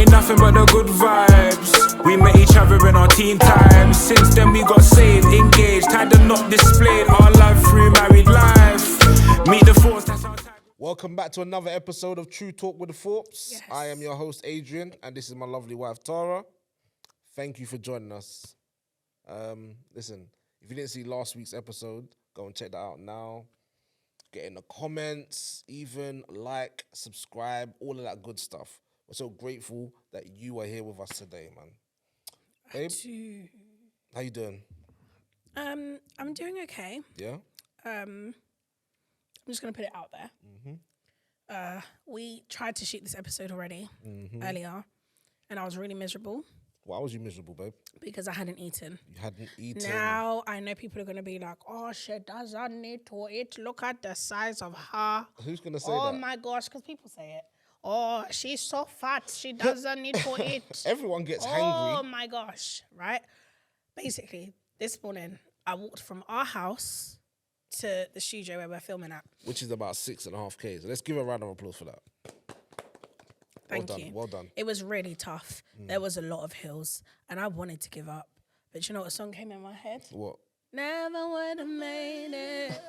Ain't nothing but the good vibes. We met each other in our teen times. Since then we got saved, engaged, had them not displayed. Our love through married life. Meet the Thorpes, that's our time. Welcome back to another episode of True Talk with the Thorpes. Yes. I am your host, Adrian, and this is my lovely wife, Tara. Thank you for joining us. Listen, if you didn't see last week's episode, go and check that out now. Get in the comments, even like, subscribe, all of that good stuff. We're so grateful that you are here with us today, man. Babe, how you doing? I'm doing okay. Yeah? I'm just gonna put it out there. We tried to shoot this episode already earlier, and I was really miserable. Why was you miserable, babe? Because I hadn't eaten. You hadn't eaten. Now I know people are gonna be like, "Oh, she doesn't need to eat. Look at the size of her." Who's gonna say that? Oh my gosh, because people say it. Oh, she's so fat. She doesn't need to eat. Everyone gets Oh hangry. my gosh, right? Basically, this morning I walked from our house to the studio where we're filming at. Which is about 6.5 Ks. Let's give a round of applause for that. Thank well you. done, well done. It was really tough. There was a lot of hills, and I wanted to give up. But you know what song came in my head? What? Never would have made it.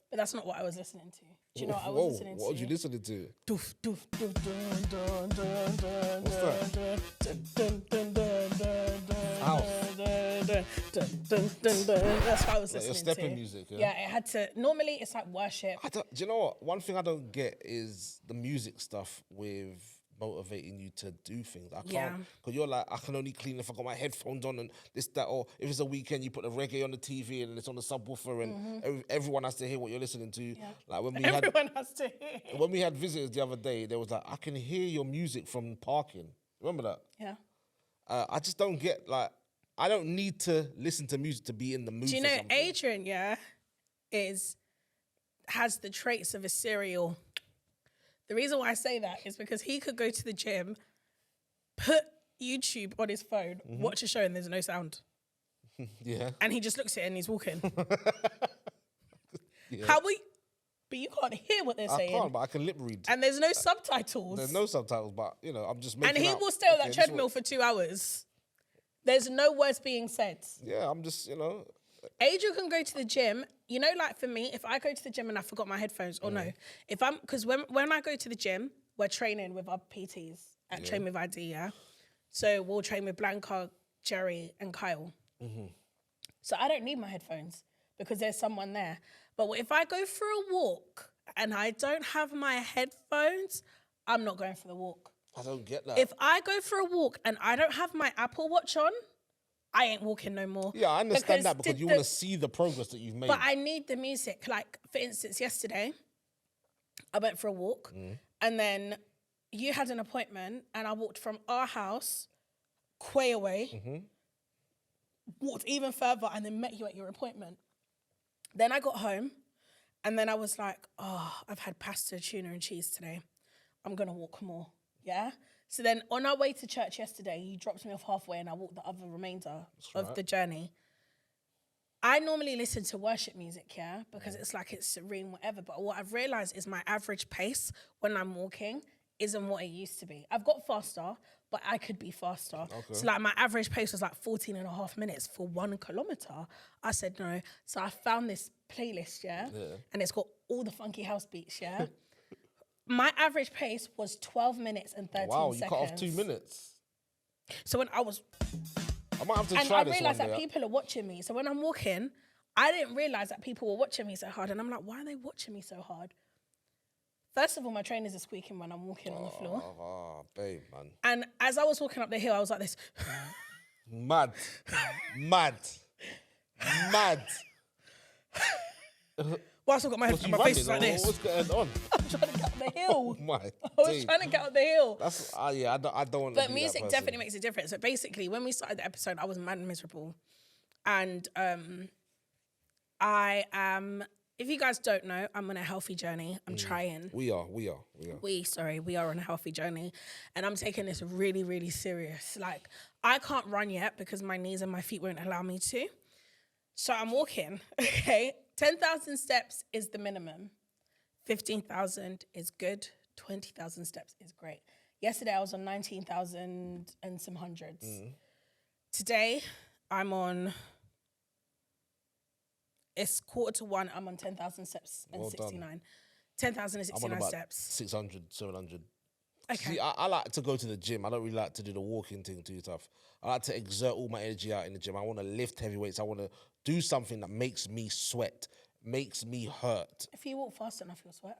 But that's not what I was listening to. Do you know what I was listening to? What was you listening to? Doof, doof, doof, dun, dun, dun, dun, What's that? dun, dun, dun, dun, dun, dun, House. dun, dun, dun, dun, dun, dun. That's what I was Like your listening to. stepping music, yeah? Yeah, it had to. Normally, it's like worship. Do you know what? One thing I don't get is the music stuff with motivating you to do things. I can't, Yeah. because you're like, I can only clean if I got my headphones on and this, that, or if it's a weekend, you put the reggae on the TV and it's on the subwoofer and everyone has to hear what you're listening to. Like when we Everyone has to hear. when we had visitors the other day, there was like, I can hear your music from parking. Remember that? Yeah. I just don't get, like, I don't need to listen to music to be in the mood. Do you for know something. Adrian? Has the traits of a serial. The reason why I say that is because he could go to the gym, put YouTube on his phone, watch a show, and there's no sound. Yeah. And he just looks at it and he's walking. Yeah. How we? But you can't hear what they're I saying. can't, but I can lip read. And there's no subtitles. There's no subtitles, but, you know, I'm just making and he out, will stay on okay, that this is treadmill what- for 2 hours. There's no words being said. Yeah, I'm just, you know. Adrian can go to the gym. You know, like for me, if I go to the gym and I forgot my headphones, or no, if I'm, because when I go to the gym, we're training with our PTs at Train with ID, yeah? So we'll train with Blanca, Jerry, and Kyle. So I don't need my headphones because there's someone there. But if I go for a walk and I don't have my headphones, I'm not going for the walk. I don't get that. If I go for a walk and I don't have my Apple Watch on, I ain't walking no more. Yeah, I understand that because you want to see the progress that you've made. But I need the music. Like, for instance, yesterday, I went for a walk and then you had an appointment and I walked from our house, quay away, walked even further and then met you at your appointment. Then I got home and then I was like, oh, I've had pasta, tuna and cheese today. I'm going to walk more, yeah? So then on our way to church yesterday, you dropped me off halfway and I walked the other remainder of the journey. I normally listen to worship music, yeah, because it's like it's serene, whatever. But what I've realized is my average pace when I'm walking isn't what it used to be. I've got faster, but I could be faster. Okay. So like my average pace was like 14 and a half minutes for 1 kilometer. I said no. So I found this playlist, yeah? And it's got all the funky house beats, yeah? My average pace was 12 minutes and 13 seconds. Wow, you cut off 2 minutes. So when I was... I might have to And try I this realised one that day. people are watching me. So when I'm walking, I didn't realise that people were watching me so hard. And I'm like, why are they watching me so hard? First of all, my trainers are squeaking when I'm walking on the floor. Oh, babe, man. And as I was walking up the hill, I was like this. Mad. Mad. Mad. Whilst I've got my head, You my face is like running, or this. what's going on? I'm trying to get up the hill. My I was days. trying to get up the hill. That's, yeah, I don't want to But be music that person. definitely makes a difference. So basically, when we started the episode, I was mad and miserable. And I am, if you guys don't know, I'm on a healthy journey. I'm trying. We are. We are on a healthy journey. And I'm taking this really, really serious. Like, I can't run yet because my knees and my feet won't allow me to. So I'm walking, okay? 10,000 steps is the minimum. 15,000 is good. 20,000 steps is great. Yesterday I was on 19,000 and some hundreds. Today I'm on. It's 1:45. I'm on 10,000 steps and Well 69. done. 10,000 and I'm on 69 about steps. 600, 700. Okay. See, I like to go to the gym. I don't really like to do the walking thing too tough. I like to exert all my energy out in the gym. I want to lift heavy weights. I want to do something that makes me sweat, makes me hurt. If you walk fast enough, you'll sweat.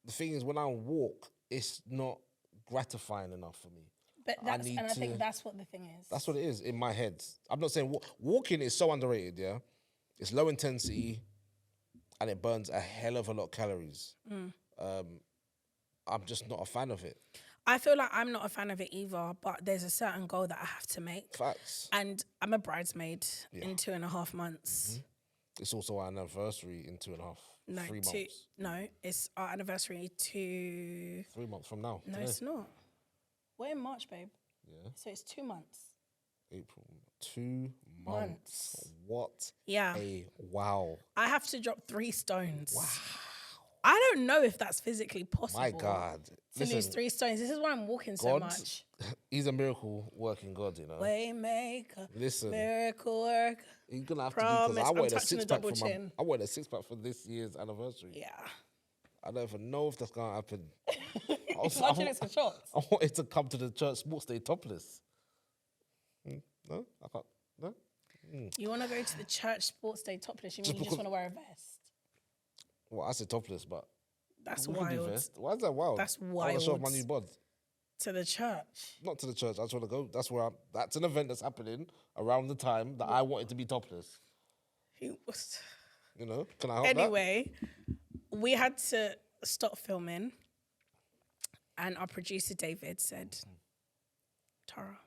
The thing is, when I walk, it's not gratifying enough for me. But that's, and I think that's what the thing is. That's what it is in my head. I'm not saying walking is so underrated, yeah? It's low intensity and it burns a hell of a lot of calories. I'm just not a fan of it. I feel like I'm not a fan of it either, but there's a certain goal that I have to make. Facts. And I'm a bridesmaid in 2.5 months. It's also our anniversary in 2.5, 3 months. No, it's our anniversary 3 months from now. No, it's not. We're in March, babe. Yeah. So it's 2 months. April. 2 months. What? Yeah. Wow. I have to drop 3 stones. Wow. I don't know if that's physically possible. My God. To lose 3 stones. This is why I'm walking so much. He's a miracle working God, you know. Waymaker. Listen. Miracle work. You're gonna have Promise. to do, because I wanted a touching the 6-pack double for chin. I wanted a 6-pack for this year's anniversary. Yeah. I don't even know if that's gonna happen. Watching it for shots. I wanted to come to the church sports day topless. No, I can't. No. You want to go to the church sports day topless? You mean you just want to wear a vest? Well, I said topless, but That's we can do wild. vest. Why is that wild? That's I want to show off my wild. new bod. To the church. Not to the church. I just want to go. That's where that's an event that's happening around the time that I wanted to be topless. You know? Can I help Anyway, we had to stop filming, and our producer David said, "Tara,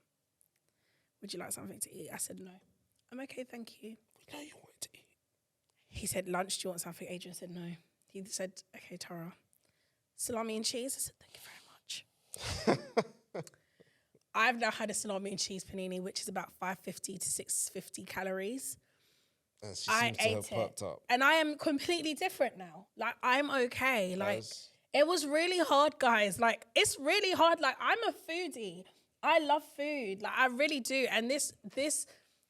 would you like something to eat?" I said, "No, I'm okay, thank you." No, you wanted to eat. He said, "Lunch, do you want something?" Adrian said, "No." He said, "Okay, Tara, salami and cheese." I said, "Thank you very much." I've now had a salami and cheese panini, which is about 550 to 650 calories. And she I seems to have ate perked it, up. and I am completely different now. Like, I'm okay. Like, Nice. it was really hard, guys. Like, it's really hard. Like, I'm a foodie. I love food. Like, I really do. And this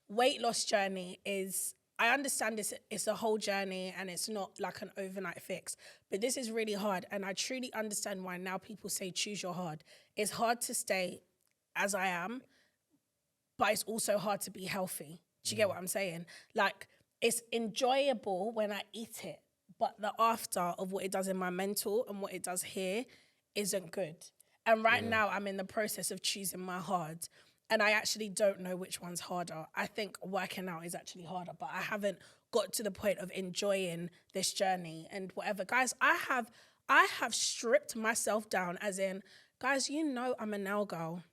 weight loss journey is, I understand it's a whole journey and it's not like an overnight fix, but this is really hard. And I truly understand why now people say choose your hard. It's hard to stay as I am, but it's also hard to be healthy. Do you get what I'm saying? Like, it's enjoyable when I eat it, but the after of what it does in my mental and what it does here isn't good. And right now I'm in the process of choosing my hard. And I actually don't know which one's harder. I think working out is actually harder, but I haven't got to the point of enjoying this journey and whatever. Guys, I have stripped myself down, as in, guys, you know I'm a nail girl.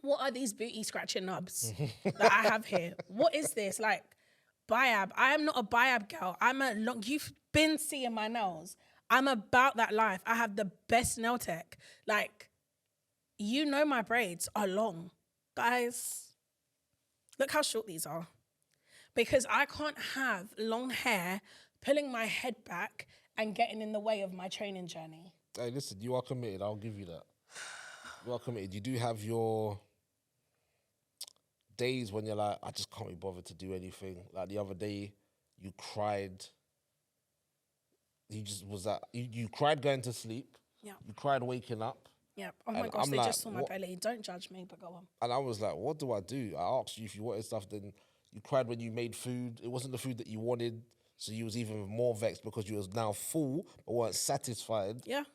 What are these booty scratching nubs that I have here? What is this? Like, biab. I am not a biab girl. You've been seeing my nails. I'm about that life. I have the best nail tech. Like, you know my braids are long. Guys, look how short these are. Because I can't have long hair pulling my head back and getting in the way of my training journey. Hey, listen, you are committed. I'll give you that. You are committed. You do have your days when you're like, I just can't be bothered to do anything. Like the other day, you cried. You cried going to sleep. Yeah. You cried waking up. Yeah. Oh my gosh, they just saw my belly. Don't judge me, but go on. And I was like, what do I do? I asked you if you wanted stuff, then you cried when you made food. It wasn't the food that you wanted, so you was even more vexed because you was now full but weren't satisfied. Yeah.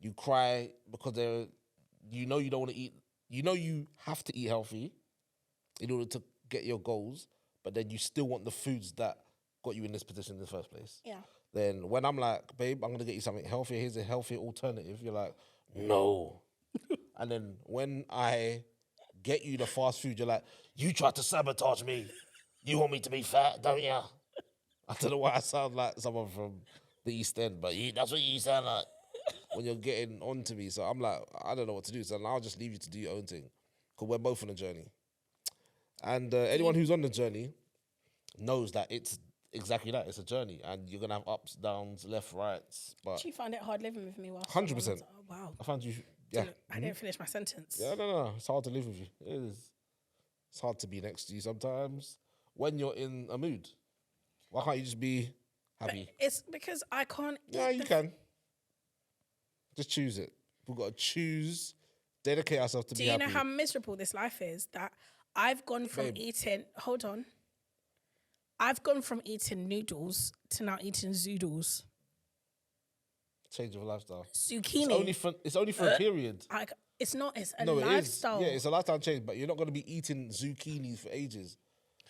You cry because you know you don't want to eat. You know you have to eat healthy in order to get your goals, but then you still want the foods that got you in this position in the first place. Yeah. Then when I'm like, babe, I'm going to get you something healthier. Here's a healthier alternative. You're like, no. And then when I get you the fast food, you're like, you tried to sabotage me. You want me to be fat, don't you? I don't know why I sound like someone from the East End, but that's what you sound like when you're getting on to me. So I'm like, I don't know what to do. So I'll just leave you to do your own thing because we're both on a journey. And anyone who's on the journey knows that it's exactly that. It's a journey, and you're gonna have ups, downs, left, rights. But Do you find it hard living with me? 100%. Oh, wow. I found you. Yeah, I didn't finish my sentence. yeah, no. It's hard to live with you. It is. It's hard to be next to you sometimes when you're in a mood. Why can't you just be happy? It's because I can't. Yeah, you can. Just choose it. We've got to choose, dedicate ourselves to Do be you happy. know how miserable this life is? That I've gone from eating. Hold on. I've gone from eating noodles to now eating zoodles. Change of lifestyle. Zucchini. It's only for a period. It's not. It's a No, lifestyle. it is. Yeah, it's a lifestyle change, but you're not going to be eating zucchini for ages.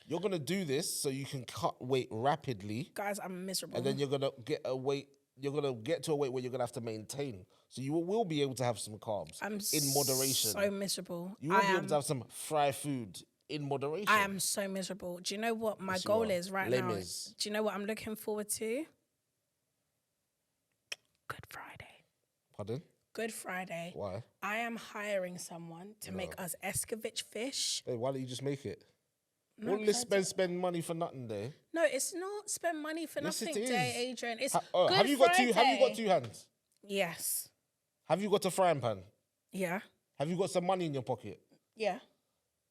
You're going to do this so you can cut weight rapidly. Guys, I'm miserable. And then you're going to get a weight. You're going to get to a weight where you're going to have to maintain. So you will be able to have some carbs in moderation. So miserable. You will be able to have some fried food in moderation. I am so miserable. Do you know what my goal is right now? Do you know what I'm looking forward to? Good Friday. Pardon? Good Friday. Why? I am hiring someone to make us escovitch fish. Hey, why don't you just make it? No, All this spend money for nothing day. No, it's not spend money for Yes, nothing it day, is. Adrian. It's have you got two? Have you got two hands? Yes. Have you got a frying pan? Yeah. Have you got some money in your pocket? Yeah.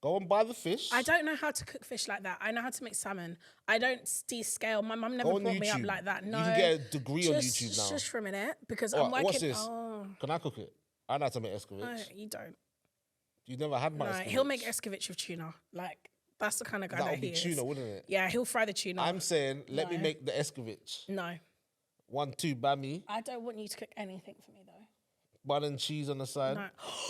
Go and buy the fish. I don't know how to cook fish like that. I know how to make salmon. I don't descale. My mum never brought me up like that. No. You can get a degree on YouTube now. Just for a minute, because I'm working. What's this? Oh. Can I cook it? I know how to make escovitch. No, you don't. You never had my No, escovitch. he'll make escovitch with tuna. Like, that's the kind of guy that that would he be is. tuna, wouldn't it? Yeah, he'll fry the tuna. I'm saying, let me make the escovitch. No. 1, 2, bammy. I don't want you to cook anything for me, though. Bun and cheese on the side. No.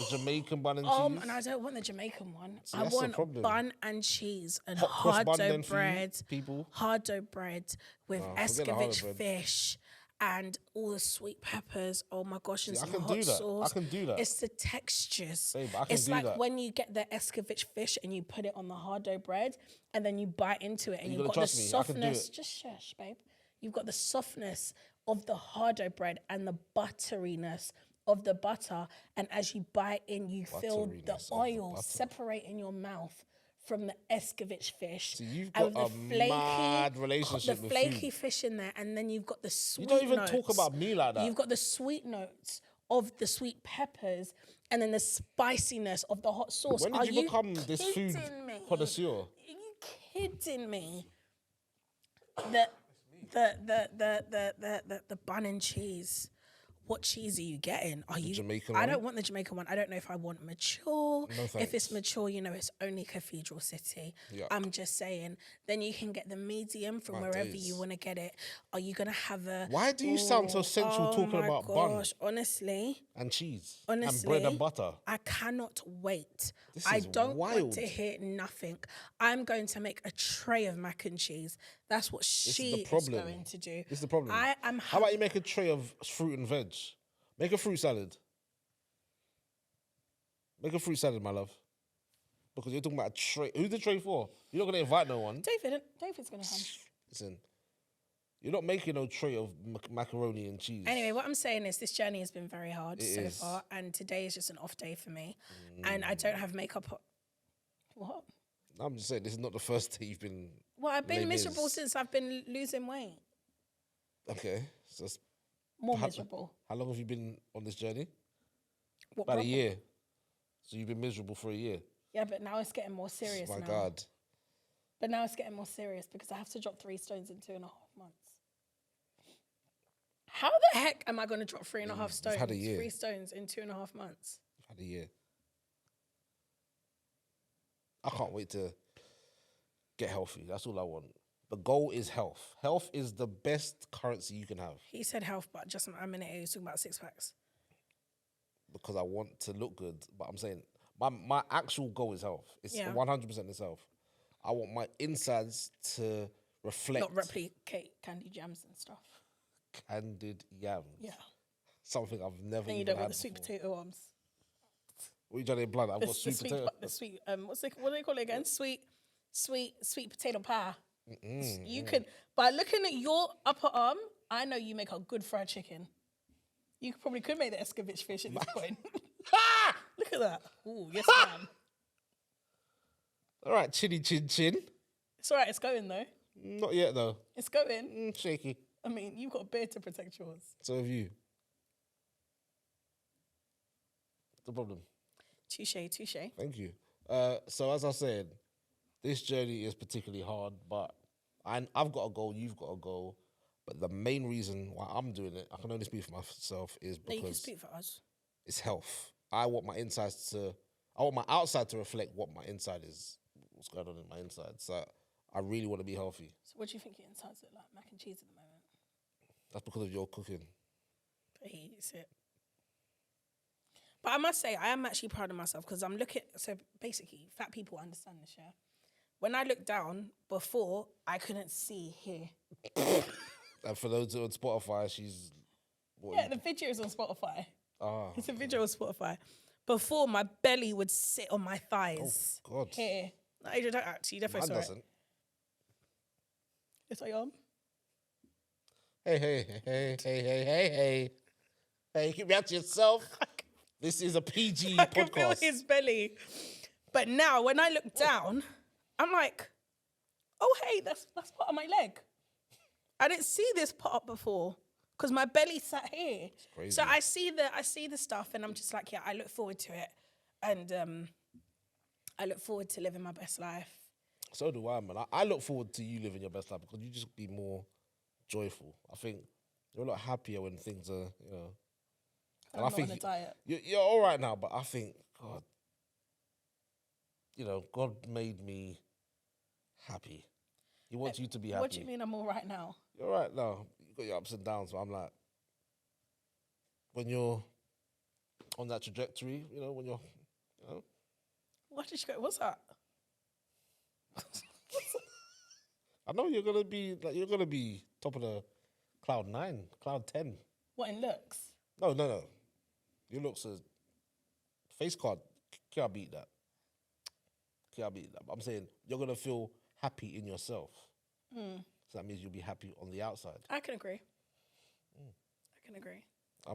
The Jamaican bun and cheese. And I don't want the Jamaican one. See, I that's the want problem. bun and cheese and Hot cross hard bun dough then for you, bread. people. Hard dough bread with forget the hard escovitch bread. fish and all the sweet peppers. Oh my gosh, and See, I some can hot do that. sauce. I can do that. It's the textures. Babe, I can it's do like that. when you get the escovitch fish and you put it on the hard dough bread and then you bite into it and You you've gotta got the trust me, I can do softness. it. Just shush, babe. You've got the softness of the hard dough bread and the butteriness of the butter, and as you bite in, you feel the Butteriness of the oil butter. separate in your mouth from the escovitch fish. So you've and got with a mad relationship the with flaky food. fish in there, and then you've got the sweet. You don't even notes. talk about me like that. You've got the sweet notes of the sweet peppers, and then the spiciness of the hot sauce. When did you become this food kidding me? connoisseur? Are you kidding me? The bun and cheese. What cheese are you getting? Are you Jamaican I one? don't want the Jamaican one. I don't know if I want mature. No, if thanks. it's mature, it's only Cathedral City. Yuck. I'm just saying. Then you can get the medium from wherever days. you want to get it. Are you gonna have a? Why do you sound so sensual talking my about gosh, bun honestly. and cheese Honestly, and bread and butter? I cannot wait. This I is don't want wild. to hear nothing. I'm going to make a tray of mac and cheese. That's what she the problem. is going to do. This is the problem. I am. How about you make a tray of fruit and veg? Make a fruit salad. Make a fruit salad, my love. Because you're talking about a tray. Who's the tray for? You're not going to invite no one. David's going to come. Listen, you're not making no tray of macaroni and cheese. Anyway, what I'm saying is this journey has been very hard so is. far, and today is just an off day for me. And I don't have makeup on. What? I'm just saying, this is not the first day you've been... Well, I've been Les miserable Mis. since I've been losing weight. Okay. So it's- More miserable. How long have you been on this journey? What, About a proper? year. So you've been miserable for a year. Yeah, but now it's getting more serious My now. God. But now it's getting more serious because I have to drop 3 stones in 2.5 months. How the heck am I going to drop 3.5 stones? had a year. 3 stones in 2.5 months. I've had a year. I can't wait to get healthy. That's all I want. The goal is health. Health is the best currency you can have He said health, but just a minute ago he was talking about 6 packs. because I want to look good. But I'm saying my actual goal is health. It's Yeah. 100% is health. I want my insides to reflect Not replicate candy jams and stuff. candied yams. Yeah. Something I've never And you even don't had want the sweet before. potato arms. What are you trying to imply? That I've got sweet potato. The sweet, what do they call it again? Sweet potato pie. You could, by looking at your upper arm, I know you make a good fried chicken. You probably could make the escovitch fish at this point. Look at that. Ooh, yes, ma'am. All right, chinny chin chin. It's all right. It's going though. Not yet, though. It's going. Shaky. I mean, you've got a beard to protect yours. So have you. What's the problem? Touche. Thank you. So as I said, this journey is particularly hard, but I've got a goal, you've got a goal. But the main reason why I'm doing it, I can only speak for myself, is No, you can because speak for us. it's health. I want my outside to reflect what my inside is, what's going on in my inside. So I really want to be healthy. So what do you think your insides look like? Mac and cheese at the moment. That's because of your cooking. He eats it. But I must say, I am actually proud of myself because I'm looking. So basically, fat people understand this, yeah? When I look down, before, I couldn't see here. And for those on Spotify, she's... The video is on Spotify. Ah. It's a video on Spotify. Before, my belly would sit on my thighs. Oh, God. Here. No, Adrian, don't actually. You definitely Mine saw it. doesn't. Yes, I am. Hey. Hey, keep that to yourself. This is a PG I podcast. can feel his belly. But now, when I look down, I'm like, oh, hey, that's part of my leg. I didn't see this part before because my belly sat here. Crazy. So I see the stuff, and I'm just like, yeah, I look forward to it, and I look forward to living my best life. So do I, man. I look forward to you living your best life because you just be more joyful. I think you're a lot happier when things are, you know. I'm not on a diet. You're all right now, but I think, God, you know, God made me happy. He wants you to be happy. What do you mean I'm all right now? You're all right now. You got your ups and downs, but I'm like, when you're on that trajectory, you know, when you're, you know. What did you go? What's that? I know you're gonna be top of the cloud 9, cloud 10. What, in looks? No. Your looks are face card. Can't beat that. I'm saying you're gonna feel happy in yourself. So that means you'll be happy on the outside. I can agree.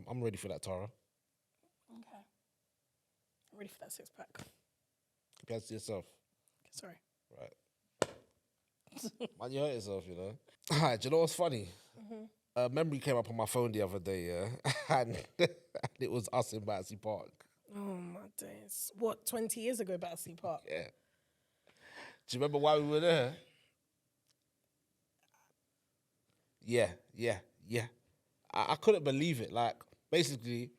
I'm ready for that, Tara. Okay. I'm ready for that 6-pack. Keep your hands to yourself. Sorry. Right. Man, you hurt yourself, you know. All right, do you know what's funny? A memory came up on my phone the other day, yeah? and it was us in Battersea Park. Oh, my days. What, 20 years ago, Battersea Park? Yeah. Do you remember why we were there? Yeah. I couldn't believe it. Like, basically,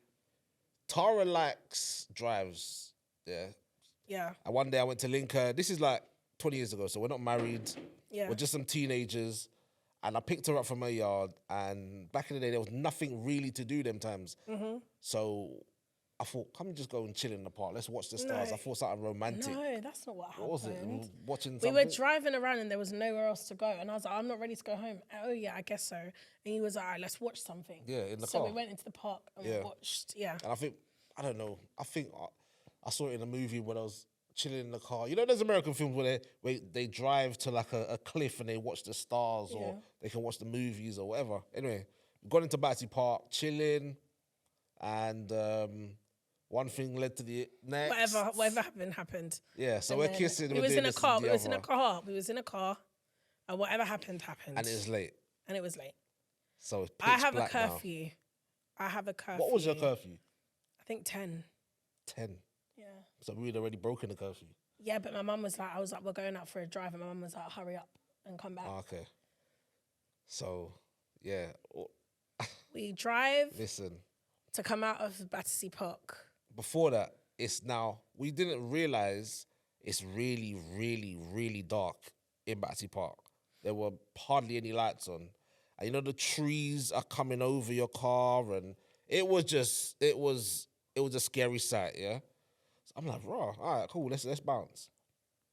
Tara drives, yeah? Yeah. And one day I went to link her. This is like 20 years ago, so we're not married. Yeah. We're just some teenagers. And I picked her up from her yard. And back in the day, there was nothing really to do them times. So I thought, come just go and chill in the park. Let's watch the stars. No. I thought something romantic. No, that's not what happened. What was it? We were watching We something? were driving around and there was nowhere else to go. And I was like, I'm not ready to go home. Oh, yeah, I guess so. And he was like, all right, let's watch something. Yeah, in the so car. we went into the park and we watched, And I think, I don't know, I think I saw it in a movie when I was chilling in the car. You know, there's American films where they drive to like a cliff and they watch the stars or they can watch the movies or whatever. Anyway, we got into Battersea Park, chilling, and one thing led to the next. Whatever happened. Yeah, so And we're then kissing. We was in a car. We was in a car. And whatever happened. And it was late. So it's pitch I have a black now. curfew. What was your curfew? I think 10. 10. Yeah. So we'd already broken the curfew. Yeah, but my mum was like, we're going out for a drive, and my mum was like, hurry up and come back. Oh, okay. So, yeah. We drive Listen. to come out of Battersea Park. Before that, we didn't realise it's really, really, really dark in Battersea Park. There were hardly any lights on. And you know, the trees are coming over your car, and it was a scary sight, yeah? So I'm like, raw, all right, cool, let's bounce.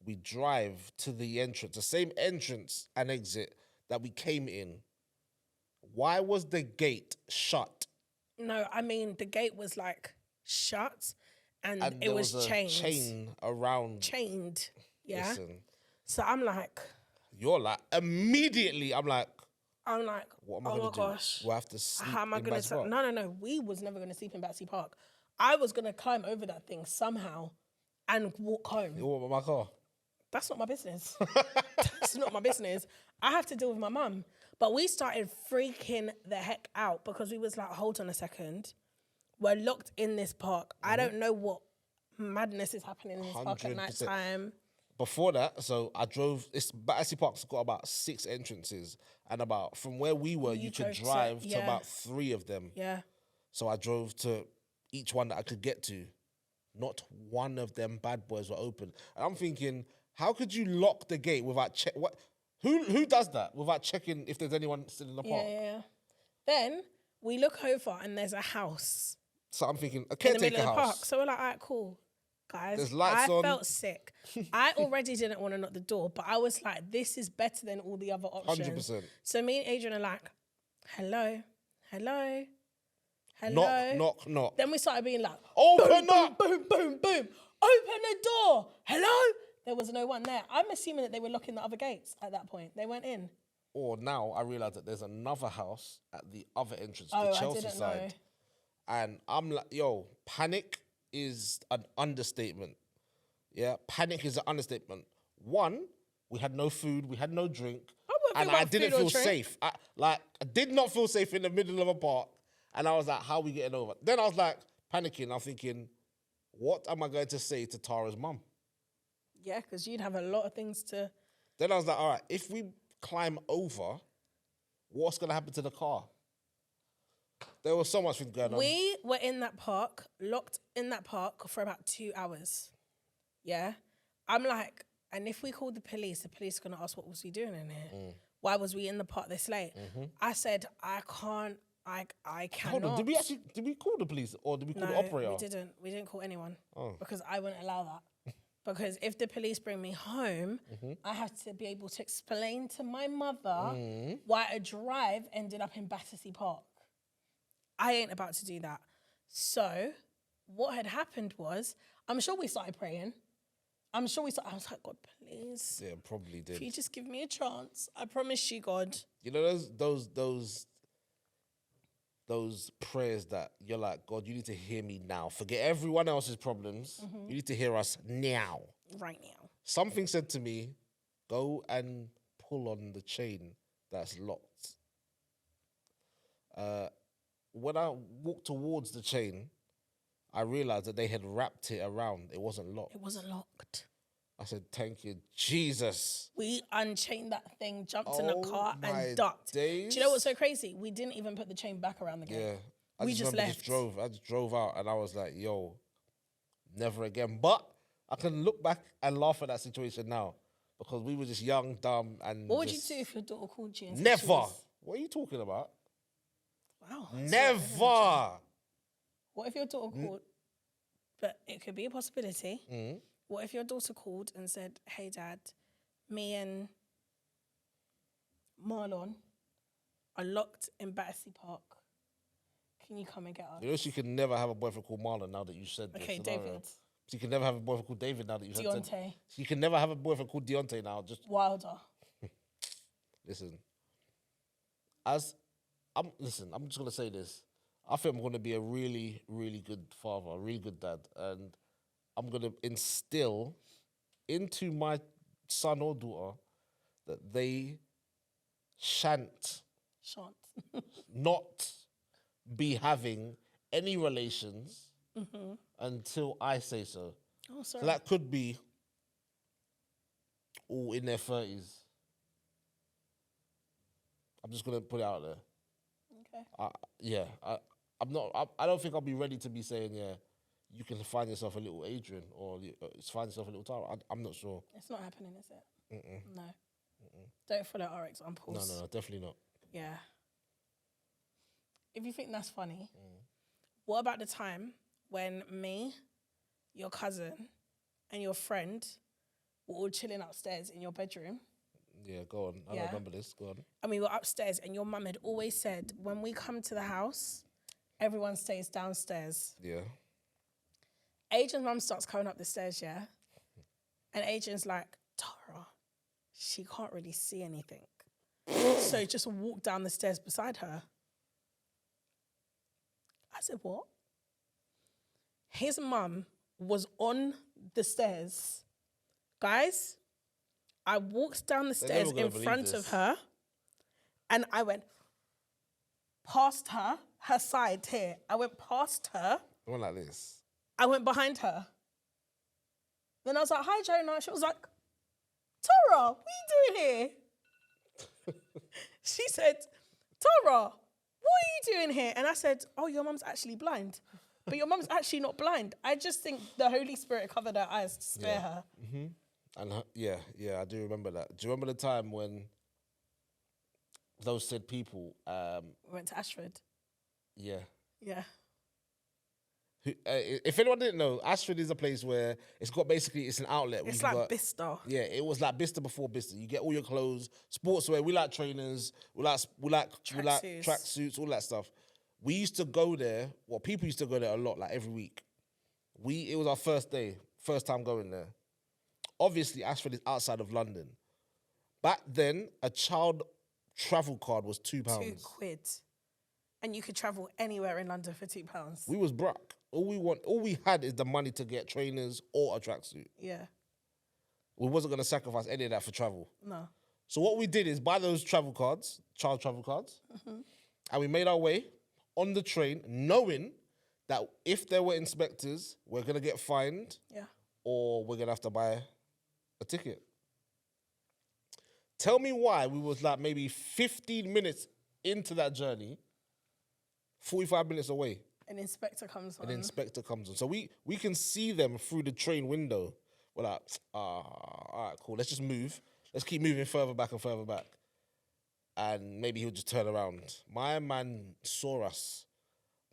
We drive to the entrance, the same entrance and exit that we came in. Why was the gate shut? No, I mean, the gate was like shut and it there was a chained. chain around. Chained, yeah? Listen, So I'm like... you're like, immediately, I'm like, what am I oh going my to do? gosh. We'll have to sleep How am I in going Battersea to... Park. No. We was never going to sleep in Battersea Park. I was going to climb over that thing somehow and walk home. You want my car? That's not my business. That's not my business. I have to deal with my mum. But we started freaking the heck out because we was like, hold on a second. We're locked in this park. I don't know what madness is happening in this park at night 100%. time. Before that, so I drove. Battersea Park's got about 6 entrances, and about from where we were, you could drove to- drive to yeah. about 3 of them. Yeah. So I drove to each one that I could get to. Not one of them bad boys were open. And I'm thinking, how could you lock the gate without check? What? Who does that without checking if there's anyone still in the park? Yeah. Then we look over and there's a house So I'm thinking, a in the caretaker middle of the house. park. So we're like, all right, cool. Guys, There's lights I on. felt sick. I already didn't want to knock the door, but I was like, this is better than all the other options. 100%. So me and Adrian are like, hello, hello, hello. Knock. Then we started being like, Open up! boom, boom, boom. Open the door. Hello. There was no one there. I'm assuming that they were locking the other gates at that point. They went in. Or now I realize that there's another house at the other entrance, Oh, the I Chelsea didn't side. know. And I'm like, yo, panic is an understatement. Yeah, panic is an understatement. One, we had no food, we had no drink, wouldn't and feel I about didn't food or feel drink. safe. I did not feel safe in the middle of a park. And I was like, how are we getting over? Then I was like, panicking. I'm thinking, what am I going to say to Tara's mum? Yeah, because you'd have a lot of things to... Then I was like, all right, if we climb over, what's going to happen to the car? There was so much things going on. We were in that park, locked in that park for about 2 hours. Yeah? I'm like, and if we called the police are going to ask what was we doing in here? Why was we in the park this late? I said, I can't, I cannot. Hold on, did we call the police or did we call the operator? we didn't. We didn't call anyone because I wouldn't allow that. Because if the police bring me home, I have to be able to explain to my mother why a drive ended up in Battersea Park. I ain't about to do that. So what had happened was, I'm sure we started praying. I was like, God, please. Yeah, probably did. If you just give me a chance, I promise you, God. You know those prayers that you're like, God, you need to hear me now. Forget everyone else's problems. You need to hear us now. Right now. Something said to me, go and pull on the chain that's locked. When I walked towards the chain, I realized that they had wrapped it around. It wasn't locked. It wasn't locked. I said, thank you, Jesus. We unchained that thing, jumped in the Oh car my and ducked. days. Do you know what's so crazy? We didn't even put the chain back around the gate. Yeah. I We just just remember left. I just drove out and I was like, yo, never again. But I can look back and laugh at that situation now because we were just young, dumb, and What would you just- do if your daughter called you and said she Never. was- What are you talking about? Wow. Never. What if your daughter called? But it could be a possibility. What if your daughter called and said, hey, Dad, me and Marlon are locked in Battersea Park. Can you come and get us? You know she can never have a boyfriend called Marlon now that you said this Okay, scenario. David. She can never have a boyfriend called David now that you said Deontay. She can never have a boyfriend called Deontay now. Just Wilder. listen. I'm just gonna say this. I think I'm gonna be a really, really good father, a really good dad, and I'm gonna instill into my son or daughter that they shan't Shan't. not be having any relations until I say so. Oh, So sorry. that could be all in their 30s. I'm just gonna put it out there. Okay. I don't think I'll be ready to be saying, yeah, you can find yourself a little Adrian or find yourself a little Tara. I'm not sure. It's not happening, is it? No. Don't follow our examples. No, definitely not. Yeah. If you think that's funny, what about the time when me, your cousin, and your friend were all chilling upstairs in your bedroom? Yeah, go on. I Yeah. don't remember this. Go on. And we were upstairs, and your mum had always said, when we come to the house, everyone stays downstairs. Yeah. Adrian's mum starts coming up the stairs, yeah? And Adrian's like, Tara, she can't really see anything. So just walk down the stairs beside her. I said, what? His mum was on the stairs. Guys, I walked down the never stairs gonna in believe front of this. her, and I went past her side here. I went past her. I went like this. I went behind her. Then I was like, hi, Jonah. She was like, Tara, what are you doing here? She said, Tara, what are you doing here? And I said, oh, your mum's actually blind. But your mum's actually not blind. I just think the Holy Spirit covered her eyes to spare her. Mm-hmm. And yeah, I do remember that. Do you remember the time when those said people, We went to Ashford. yeah. Yeah. If anyone didn't know, Ashford is a place where it's an outlet. where It's you can like go- Bista. Yeah, it was like Bista before Bista. You get all your clothes, sportswear. We like trainers. We like Tracksuits. tracksuits, all that stuff. We used to go there. Well, people used to go there a lot, like every week. It was our first time going there. Obviously, Ashford is outside of London. Back then, a child travel card was £2. £2. And you could travel anywhere in London for £2. We was broke. All we had is the money to get trainers or a tracksuit. Yeah. We wasn't gonna sacrifice any of that for travel. No. So what we did is buy those child travel cards, and we made our way on the train, knowing that if there were inspectors, we're gonna get fined Yeah. or we're gonna have to buy a ticket. Tell me why we was like maybe 15 minutes into that journey, 45 minutes away. An inspector comes on. An inspector comes on. So we can see them through the train window. We're like, all right, cool. Let's just move. Let's keep moving further back and further back. And maybe he'll just turn around. My man saw us.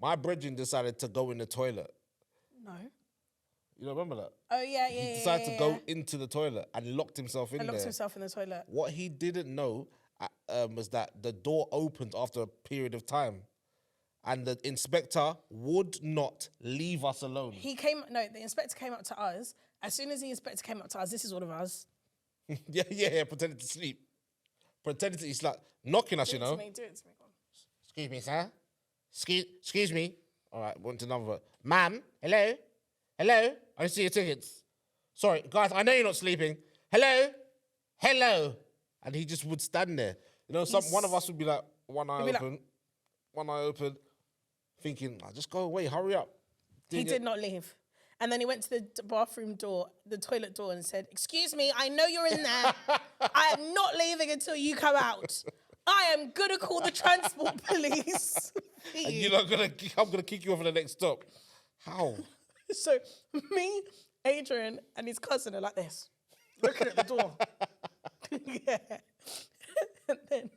My brethren decided to go in the toilet. No. You don't remember that? Oh, yeah. He decided to go into the toilet and locked himself in And there. locked himself in the toilet. What he didn't know was that the door opened after a period of time. And the inspector would not leave us alone. The inspector came up to us. As soon as the inspector came up to us, this is all of us. yeah, pretending to sleep. Pretending to, he's like knocking us, Do you it know. to me, do it to me. Go on. Excuse me, sir. Excuse me. All right, want to number. Ma'am, hello? Hello? I see your tickets. Sorry, guys, I know you're not sleeping. Hello? And he just would stand there. You know, one of us would be like, one eye open, thinking, just go away, hurry up. He did not leave. And then he went to the bathroom door, the toilet door, and said, excuse me, I know you're in there. I am not leaving until you come out. I am going to call the transport police. And you're not I'm going to kick you off at the next stop. How? So me, Adrian, and his cousin are like this, looking at the door. Yeah. And then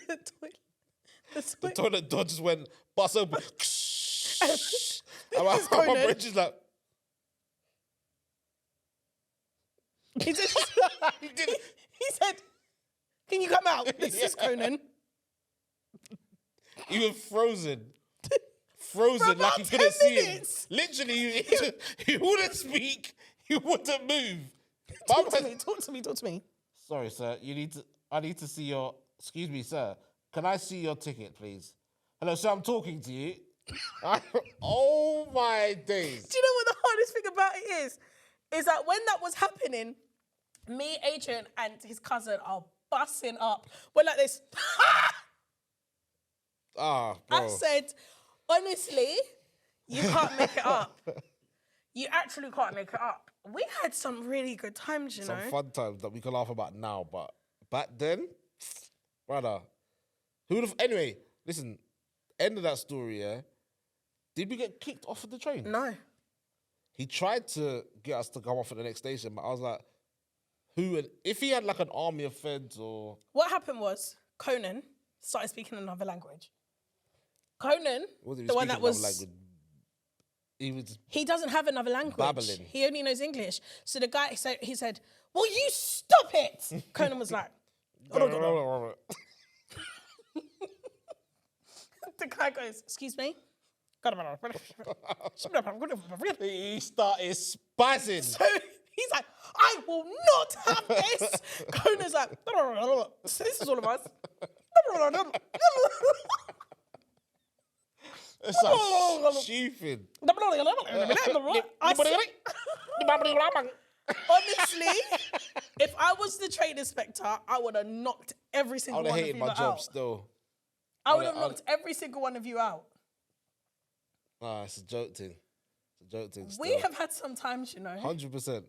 the toilet door just went, bust open. And my Conan. bridge is like, he said, can you come out? This is Conan. he was frozen. Frozen, For like about he couldn't 10 see him. minutes. Literally, he wouldn't speak. He wouldn't move. Talk to me. Sorry, sir. I need to see your. Excuse me, sir. Can I see your ticket, please? Hello, sir. I'm talking to you. Oh my days! Do you know what the hardest thing about it is? Is that when that was happening, me, Adrian, and his cousin are busting up. We're like this. Bro. I said, honestly, you can't make it up. You actually can't make it up. We had some really good times, you know. Some fun times that we can laugh about now, but back then, brother, who would have? Anyway, listen. End of that story, yeah. Did we get kicked off of the train? No. He tried to get us to come off at the next station, but I was like, if he had like an army of feds or... What happened was Conan started speaking another language. Conan, Wasn't the even one that speaking was... another language. He doesn't have another language. Babbling. He only knows English. So the guy, he said, will you stop it? Conan was like... The guy goes, excuse me? He started spazzing. So he's like, I will not have this. Conan's like, so this is all of us. It's like stupid. Honestly, if I was the trade inspector, I would have knocked every I single would have one of hated you my lot job out. still. I would have knocked every single one of you out. Nah, it's a joke thing. It's a joke thing. We have had some times, you know. 100%.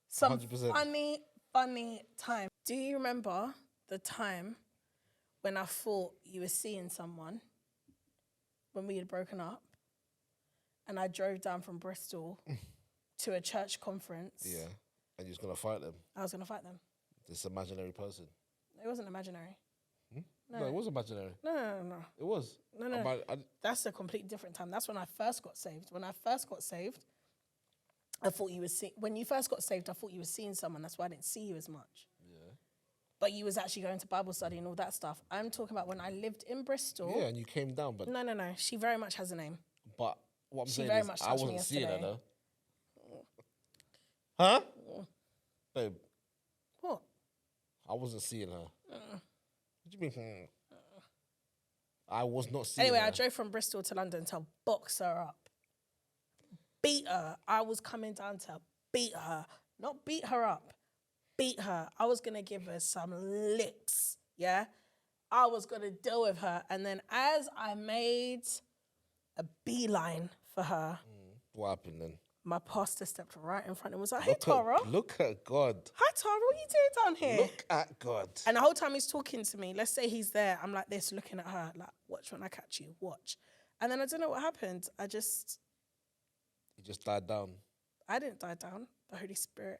Some 100%. funny time. Do you remember the time when I thought you were seeing someone when we had broken up and I drove down from Bristol to a church conference? Yeah. And you're just going to fight them. I was going to fight them. This imaginary person. It wasn't imaginary. No, it was imaginary. No. It was. No. That's a completely different time. That's when I first got saved. When I first got saved, I thought you were when you first got saved, I thought you were seeing someone. That's why I didn't see you as much. Yeah. But you was actually going to Bible study and all that stuff. I'm talking about when I lived in Bristol. Yeah, and you came down, but... No. She very much has a name. But what I'm She saying very is, much I touched me wasn't seeing her, yesterday. though. Huh? Babe, What? I wasn't seeing her. What do you mean? I was not seeing Anyway, her. I drove from Bristol to London to box her up. Beat her. I was coming down to beat her. Not beat her up. Beat her. I was going to give her some licks. Yeah? I was going to deal with her. And then as I made a beeline for her, What happened then? my pastor stepped right in front and was like, hey, Tara. Look at God. Hi, Tara. What are you doing down here? Look at God. And the whole time he's talking to me, let's say he's there, I'm like this, looking at her, like, watch when I catch you, watch. And then I don't know what happened. He just died down. I didn't die down. The Holy Spirit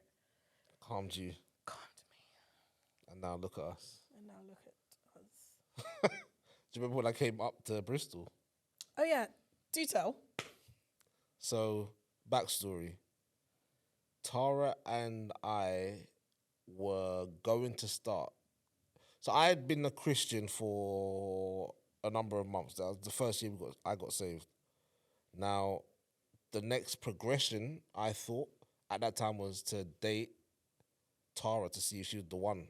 Calmed you. calmed me. And now look at us. And now look at us. Do you remember when I came up to Bristol? Oh, yeah. Do tell. So, backstory. Tara and I were going to start. So I had been a Christian for a number of months. That was the first year I got saved. Now, the next progression, I thought, at that time was to date Tara to see if she was the one.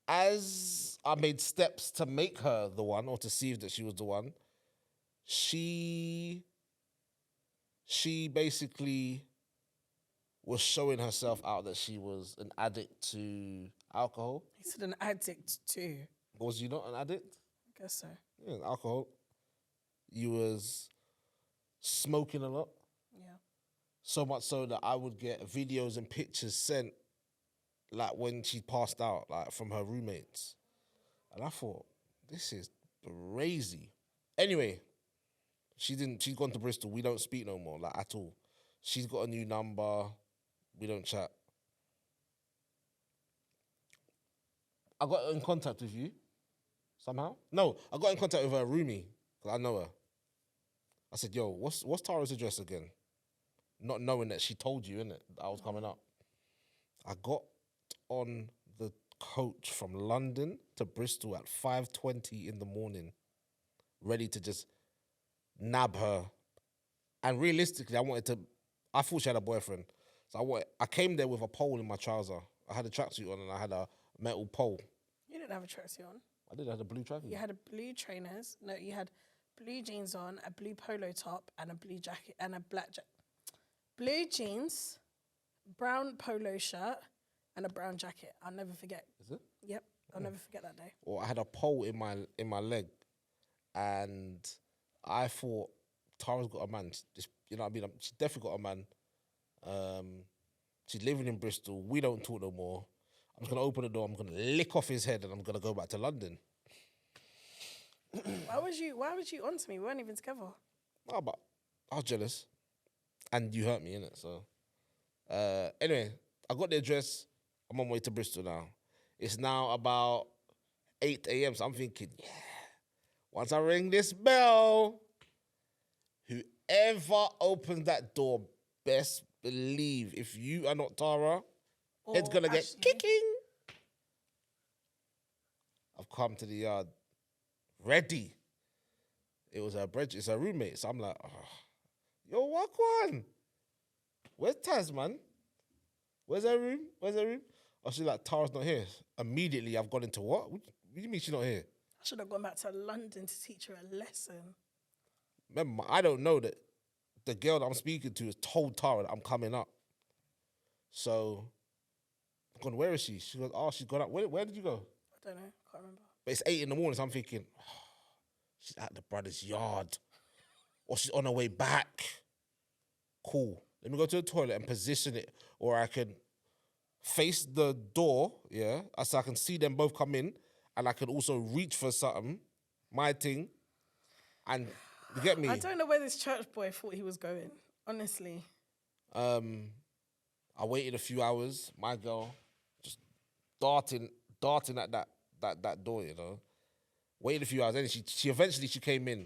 As I made steps to make her the one, or to see that she was the one, she basically was showing herself out that she was an addict to alcohol. He said an addict too. Was you not an addict? I guess so. Yeah, alcohol. You was smoking a lot. Yeah. So much so that I would get videos and pictures sent, like when she passed out, like from her roommates. And I thought, this is crazy. Anyway, she's gone to Bristol. We don't speak no more, like at all. She's got a new number. We don't chat. I got in contact with you somehow. No, I got in contact with her roomie, because I know her. I said, yo, what's Tara's address again? Not knowing that she told you, innit, that I was coming up. I got on the coach from London to Bristol at 5:20 in the morning, ready to just nab her. And realistically, I thought she had a boyfriend. So I came there with a pole in my trouser. I had a tracksuit on and I had a metal pole. You didn't have a tracksuit on. I did, I had a blue tracksuit. You had a blue trainers. No, you had blue jeans on, a blue polo top, and a blue jacket, and a black jacket. Blue jeans, brown polo shirt, and a brown jacket. I'll never forget. Is it? Yep, I'll never forget that day. Or I had a pole in my leg, and I thought Tara's got a man. Just, you know what I mean? She's definitely got a man. She's living in Bristol. We don't talk no more. I'm just gonna open the door. I'm gonna lick off his head, and I'm gonna go back to London. Why was you on to me? We weren't even together. Oh, but I was jealous, and you hurt me, innit? So, anyway, I got the address. I'm on my way to Bristol now. It's now about 8 a.m. So I'm thinking, yeah, once I ring this bell, whoever opens that door, best believe if you are not Tara, it's gonna get kicking. I've come to the yard ready. It was it's her roommate. So I'm like, oh, yo, walk one. Where's Taz, man? Where's her room? Oh, she's like, Tara's not here. Immediately, I've gone into what? What do you mean she's not here? I should have gone back to London to teach her a lesson. Remember, I don't know that the girl that I'm speaking to has told Tara that I'm coming up. So, I'm going, where is she? She goes, oh, she's gone up. Where did you go? I don't know. Can't remember. But it's 8 in the morning, so I'm thinking, oh, she's at the brother's yard. Or she's on her way back. Cool. Let me go to the toilet and position it. Or I can face the door, yeah, so I can see them both come in. And I can also reach for something, my thing. And you get me? I don't know where this church boy thought he was going, honestly. I waited a few hours. My girl just darting at that door, you know. Waited a few hours. Then she eventually came in.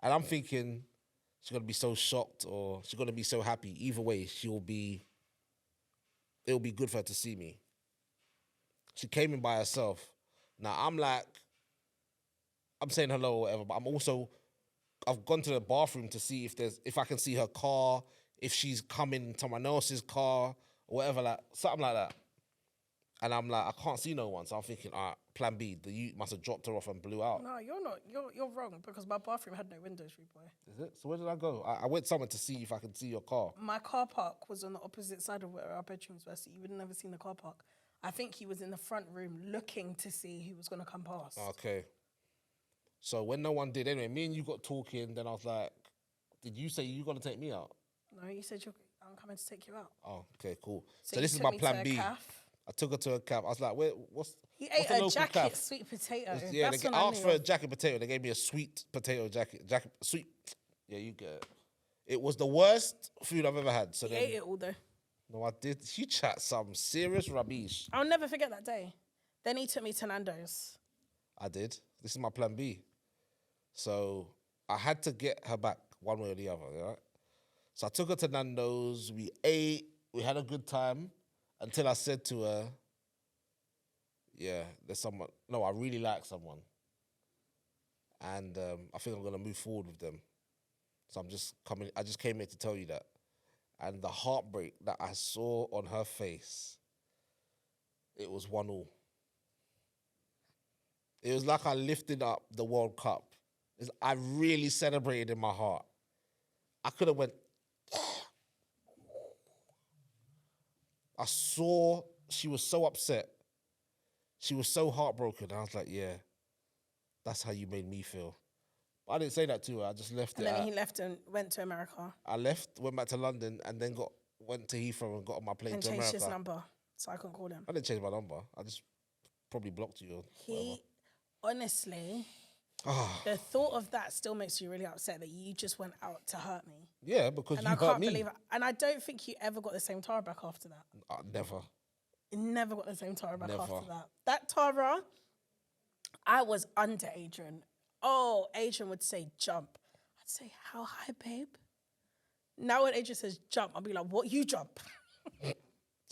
And I'm thinking she's going to be so shocked or she's going to be so happy. Either way, it'll be good for her to see me. She came in by herself. Now, I'm saying hello or whatever, but I've gone to the bathroom to see if I can see her car, if she's coming to someone else's car, or whatever, something like that. And I'm like, I can't see no one. So I'm thinking, all right, plan B, the ute must have dropped her off and blew out. No, you're not. You're wrong because my bathroom had no windows, rude boy. Is it? So where did I go? I went somewhere to see if I could see your car. My car park was on the opposite side of where our bedrooms were, so you would have never seen the car park. I think he was in the front room looking to see who was going to come past. Okay. So when no one did, anyway, me and you got talking, then I was like, did you say you're going to take me out? No, you said I'm coming to take you out. Oh, okay, cool. So So this is my plan B. I took her to a caf. I was like, what's He what's ate the a local jacket, caf? sweet potato. Yeah, That's I when I asked knew. for a jacket potato. They gave me a sweet potato jacket. Sweet. Yeah, you get it. It was the worst food I've ever had. So He then, ate it all though. no, I did. She chat some serious rubbish. I'll never forget that day. Then he took me to Nandos. I did. This is my plan B. So I had to get her back one way or the other, right? So I took her to Nando's. We ate. We had a good time until I said to her, yeah, there's someone. No, I really like someone. And I think I'm going to move forward with them. So I just came here to tell you that. And the heartbreak that I saw on her face, it was 1-1. It was like I lifted up the World Cup. I really celebrated in my heart. I could have went, yeah. I saw she was so upset. She was so heartbroken. I was like, yeah, that's how you made me feel. But I didn't say that to her. I just left it. And then he left and went to America. I left, went back to London, and then went to Heathrow and got on my plane And to America. changed his number so I couldn't call him. I didn't change my number. I just probably blocked you. Honestly, the thought of that still makes you really upset that you just went out to hurt me. Yeah, because And you I hurt can't me. believe it. And I don't think you ever got the same Tara back after that. Never. You never got the same Tara back Never. after that. That Tara, I was under Adrian. Oh, Adrian would say jump. I'd say, how high, babe? Now when Adrian says jump, I'll be like, what, you jump?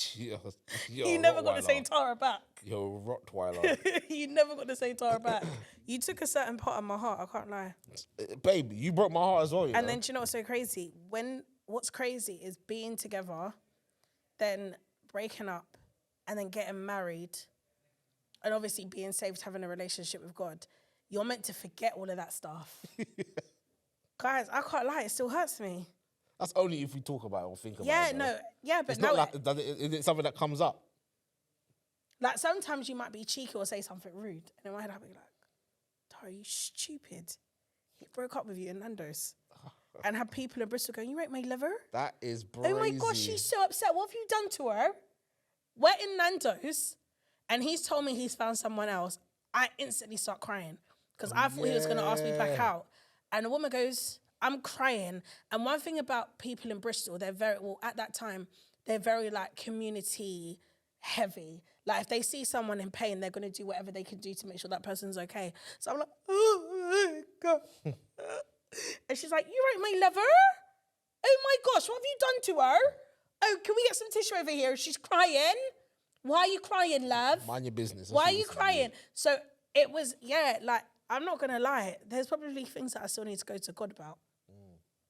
You never got the same Tara back. You're a Rottweiler. You never got the same Tara back. You took a certain part of my heart, I can't lie. Babe, you broke my heart as well, you know? And then do you know what's so crazy? What's crazy is being together, then breaking up, and then getting married, and obviously being saved, having a relationship with God. You're meant to forget all of that stuff. Guys, I can't lie, it still hurts me. That's only if we talk about it or think about it. Yeah, no, yeah, but It's now not like, is it something that comes up? like sometimes you might be cheeky or say something rude, and in my head I'll be like, Tara, you stupid. He broke up with you in Nandos. And have people in Bristol going, you ate my liver? That is crazy. Oh my gosh, she's so upset. What have you done to her? We're in Nandos, and he's told me he's found someone else. I instantly start crying because I thought he was going to ask me back out. And the woman goes, I'm crying. And one thing about people in Bristol, they're at that time, they're very like community heavy. Like if they see someone in pain, they're going to do whatever they can do to make sure that person's okay. So I'm like, oh my God. And she's like, you ate my liver? Oh my gosh, what have you done to her? Oh, can we get some tissue over here? She's crying. Why are you crying, love? Mind your business. Why are you crying? So it was, like, I'm not going to lie. There's probably things that I still need to go to God about.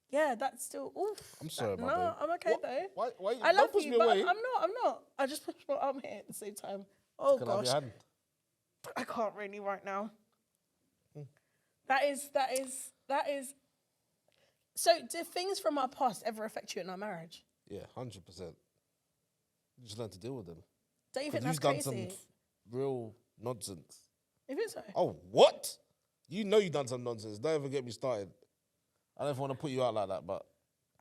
Yeah, that's still, oof. I'm sorry about No, that. I'm okay though. Why I love don't push you, me but away. I'm not. I just pushed my arm here at the same time. Oh Can I have gosh. your hand? I can't really right now. That is. So do things from our past ever affect you in our marriage? Yeah, 100%. You just learn to deal with them. Don't you think Because that's you've done crazy? some real nonsense. You think so? Oh, what? You know you've done some nonsense. Don't ever get me started. I don't want to put you out like that, but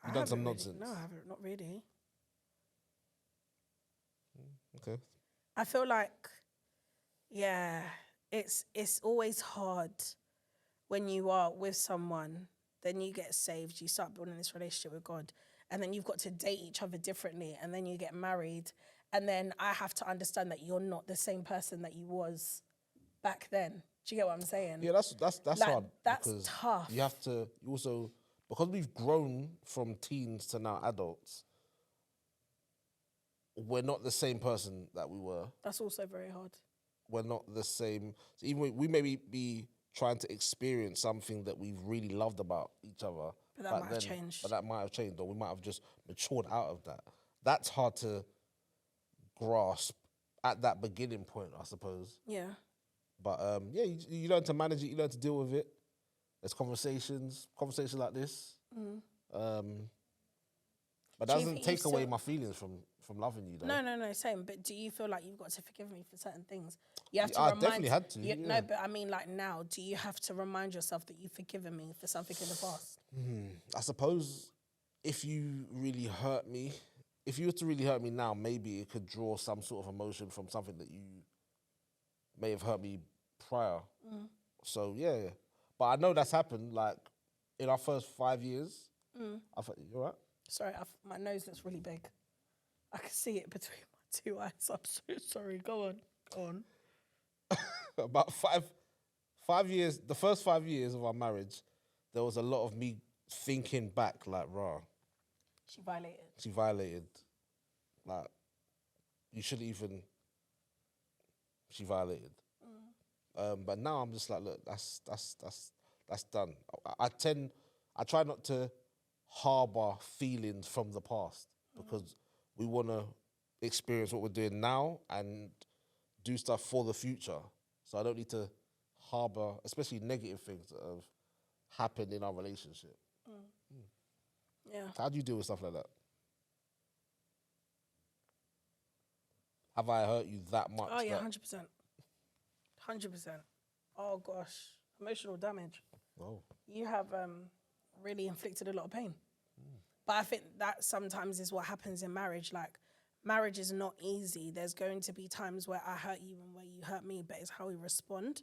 you've done some nonsense. No, I haven't. Not really. Okay. I feel like, yeah, it's always hard when you are with someone, then you get saved, you start building this relationship with God, and then you've got to date each other differently, and then you get married, and then I have to understand that you're not the same person that you was back then. Do you get what I'm saying? Yeah, that's Like, hard. that's because tough. You have to, you also, because we've grown from teens to now adults, we're not the same person that we were. That's also very hard. We're not the same. So even we maybe be trying to experience something that we've really loved about each other. But that back might have then, changed. But that might have changed, or we might have just matured out of that. That's hard to grasp at that beginning point, I suppose. Yeah. But yeah, you learn to manage it. You learn to deal with it. There's conversations like this. But that Do you doesn't think take you away still- my feelings from loving you, though. No, same. But do you feel like you've got to forgive me for certain things? You have to I remind. definitely had to, You, yeah. No, but I mean, like now, do you have to remind yourself that you've forgiven me for something in the past? I suppose if you really hurt me, if you were to really hurt me now, maybe it could draw some sort of emotion from something that you may have hurt me prior. So yeah. But I know that's happened. Like in our first 5 years, I thought, you all right? Sorry, my nose looks really big. I can see it between my two eyes. I'm so sorry. Go on. About 5 years, the first 5 years of our marriage, there was a lot of me thinking back, like, rah, She violated. she violated. Like, you shouldn't even, she violated. But now I'm just like, look, that's done. I try not to harbor feelings from the past because we want to experience what we're doing now and do stuff for the future. So I don't need to harbor, especially negative things that have happened in our relationship. Yeah. How do you deal with stuff like that? Have I hurt you that much? Oh yeah, that- 100%. 100%. Oh gosh, emotional damage. Oh. You have really inflicted a lot of pain. But I think that sometimes is what happens in marriage. Like, marriage is not easy. There's going to be times where I hurt you and where you hurt me, but it's how we respond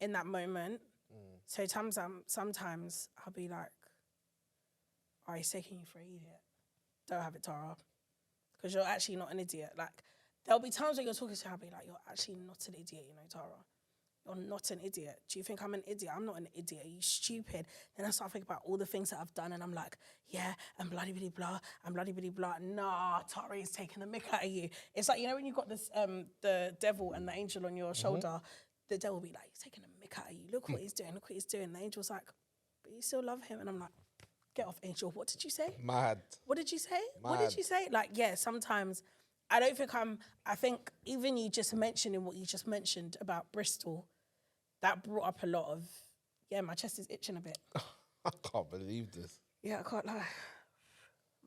in that moment. So sometimes I'll be like, oh, he's taking you for an idiot. Don't have it, Tara. Because you're actually not an idiot. Like, there'll be times when you're talking to me, I'll be like, you're actually not an idiot, you know, Tara. You're not an idiot. Do you think I'm an idiot? I'm not an idiot. Are you stupid? Then I start thinking about all the things that I've done and I'm like, yeah, and bloody bitty blah, and bloody bitty blah. Nah, Tara is taking the mick out of you. It's like, you know, when you've got this, the devil and the angel on your shoulder, the devil will be like, he's taking the mick out of you. Look what he's doing. Look what he's doing. The angel's like, but you still love him. And I'm like, get off, angel. What did you say? Mad. What did you say? What Mad. did you say? Like, yeah, sometimes I think even you just mentioning what you just mentioned about Bristol, that brought up a lot of, yeah, my chest is itching a bit. I can't believe this. Yeah, I can't lie.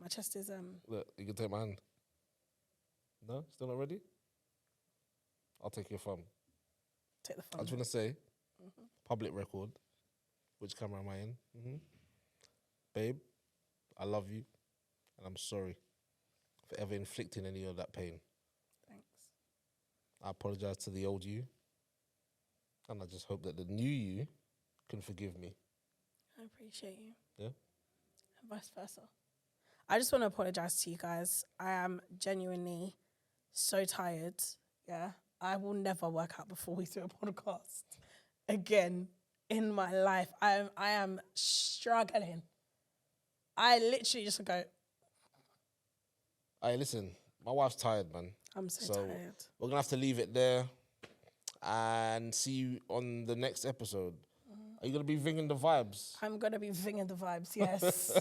My chest is, Look, you can take my hand. No? Still not ready? I'll take your thumb. take the I phone. just want to say, public record. Which camera am I in? Babe, I love you. And I'm sorry for ever inflicting any of that pain. Thanks. I apologize to the old you. And I just hope that the new you can forgive me. I appreciate you. Yeah? And vice versa. I just want to apologize to you guys. I am genuinely so tired. Yeah. I will never work out before we do a podcast again in my life. I am struggling. I literally just go, Hey, listen, my wife's tired, man. I'm so tired. We're going to have to leave it there and see you on the next episode. Are you going to be bringing the vibes? I'm going to be bringing the vibes, yes.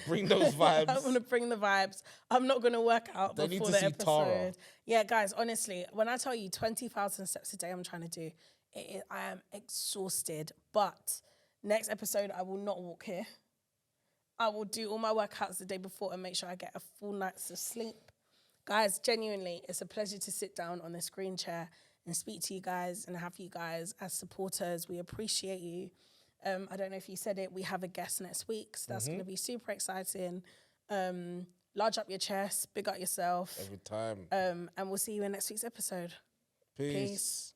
Bring those vibes. I'm going to bring the vibes. I'm not going to work out They need before to the see episode. Tara. Yeah, guys, honestly, when I tell you 20,000 steps a day I'm trying to do, I am exhausted. But next episode, I will not walk here. I will do all my workouts the day before and make sure I get a full night's of sleep. Guys, genuinely, it's a pleasure to sit down on this green chair and speak to you guys and have you guys as supporters. We appreciate you. I don't know if you said it, we have a guest next week, so that's going to be super exciting. Large up your chest, big up yourself. Every time. And we'll see you in next week's episode. Peace. Peace.